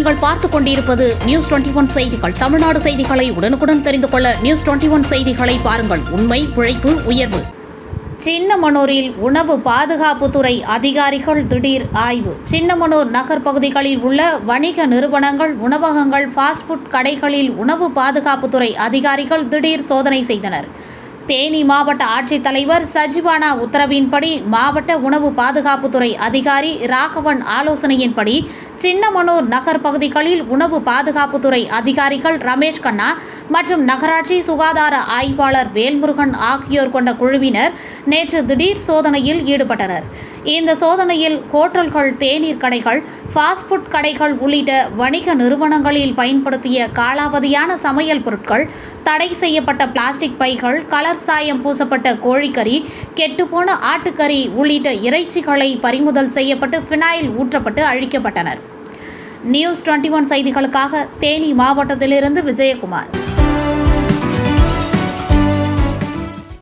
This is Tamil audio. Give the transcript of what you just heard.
நீங்கள் பார்த்துக் கொண்டிருப்பது நியூஸ் 21 செய்திகள். தமிழ்நாடு செய்திகளை உடனுக்குடன் தெரிந்து கொள்ள நியூஸ் 21 செய்திகளை பாருங்கள். உண்மை, உழைப்பு, உயர்வு. சின்னமனூரில் உணவு பாதுகாப்புத்துறை அதிகாரிகள் திடீர் ஆய்வு. சின்னமனூர் நகர் பகுதிகளில் உள்ள வணிக நிறுவனங்கள், உணவகங்கள், ஃபாஸ்ட் ஃபுட் கடைகளில் உணவு பாதுகாப்புத்துறை அதிகாரிகள் திடீர் சோதனை செய்தனர். தேனி மாவட்ட ஆட்சித்தலைவர் சஜிவானா உத்தரவின்படி மாவட்ட உணவு பாதுகாப்புத்துறை அதிகாரி ராகவன் ஆலோசனையின்படி சின்னமனூர் நகர் பகுதிகளில் உணவு பாதுகாப்புத்துறை அதிகாரிகள் ரமேஷ் கண்ணா மற்றும் நகராட்சி சுகாதார ஆய்வாளர் வேல்முருகன் ஆகியோர் கொண்ட குழுவினர் நேற்று திடீர் சோதனையில் ஈடுபட்டனர். இந்த சோதனையில் ஹோட்டல்கள், தேநீர் கடைகள், ஃபாஸ்ட் ஃபுட் கடைகள் உள்ளிட்ட வணிக நிறுவனங்களில் பயன்படுத்திய காலாவதியான சமையல் பொருட்கள், தடை செய்யப்பட்ட பிளாஸ்டிக் பைகள், கலர் சாயம் பூசப்பட்ட கோழிக்கறி, கெட்டுப்போன ஆட்டுக்கறி உள்ளிட்ட இறைச்சிகளை பறிமுதல் செய்யப்பட்டு ஃபினாயில் ஊற்றப்பட்டு அழிக்கப்பட்டனர். நியூஸ் 21 செய்திகளுக்காக தேனி மாவட்டத்திலிருந்து விஜயகுமார்.